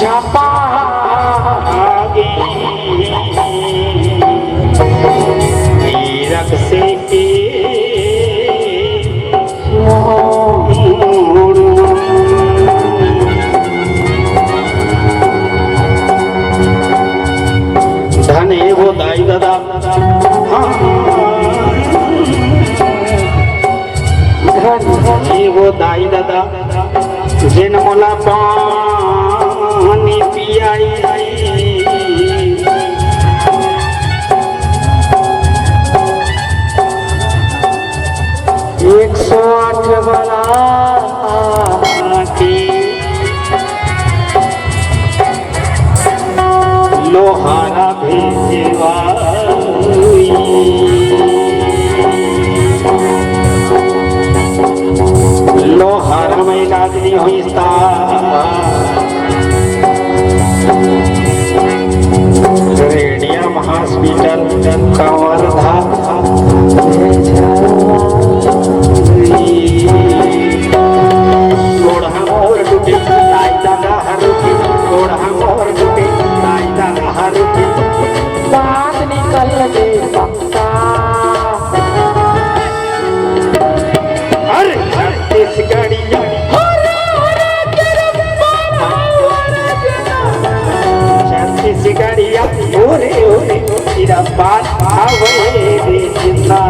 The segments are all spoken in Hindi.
छपागे हीरक से धन है वो दाई दादा वो दाई दादा जिन मोला पानी पियाई 108 वाला लोहारा भेजेवा लोहारा में इलाज नहीं हुई रेडियम हॉस्पिटल का वर्धा गोड़ा मोर टूटे आई दादा हरुकी गोड़ा मोर टूटे आई दादा हरुकी बात निकल दे पक्का अरे इस गाड़िया गाड़िया ओरे ओरे तेरा बात आवे रे जिंदा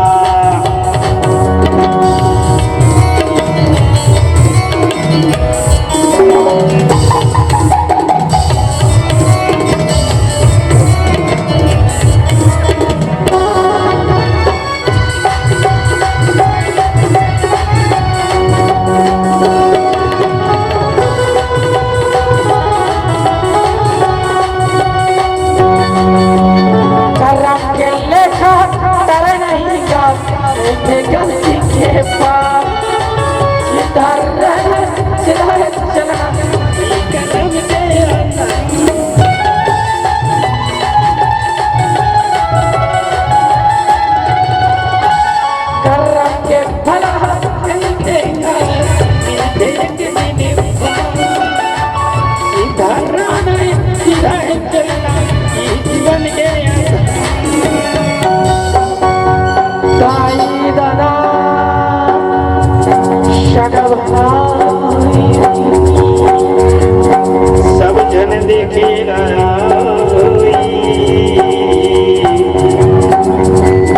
सब जन देखे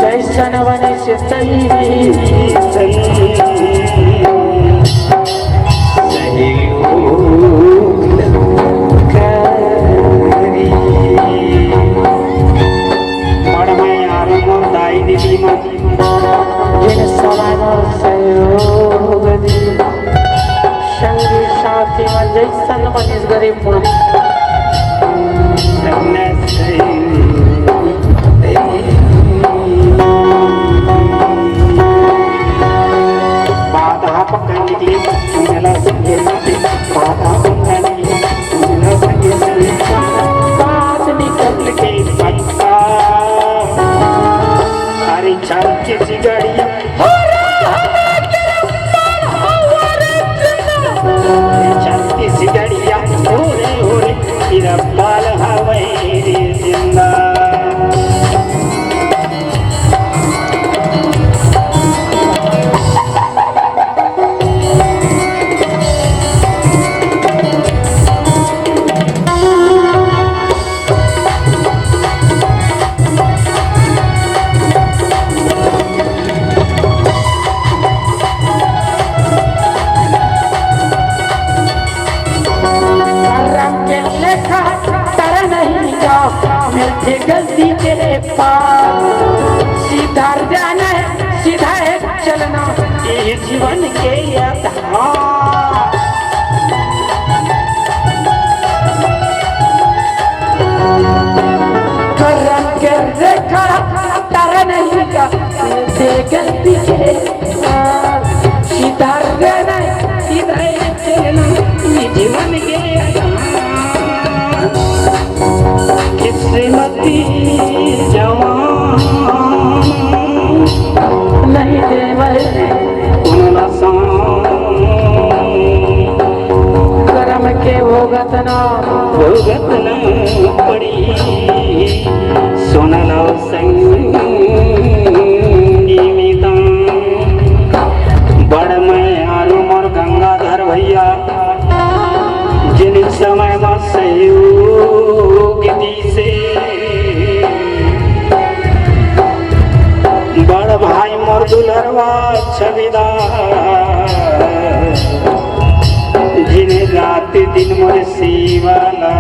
जैसन बने से जैसन मनीष गरीब बाधा पकड़ निकली बात निकल के पक्का अरे चल किसी गाड़िया गाड़िया ओरे ओरे तेरा बाल हवाई रे जिंदा गलती के पास सीधा जाना है सीधा है चलना ये जीवन के करम के रेखा तारा नहीं का गलती के पास सीधा जाना है सीधा है चलना ये जीवन के किस्मती जवान नहीं देवल करम के भोगतना भुगत न पड़ी सोनलो संगी मिता बड़ मैं आरू मोर गंगाधर भैया जिन समय में सहयोग से बड़ भाई मोर दुलरवा छविदार जिन्हें रात दिन मोर सेवाला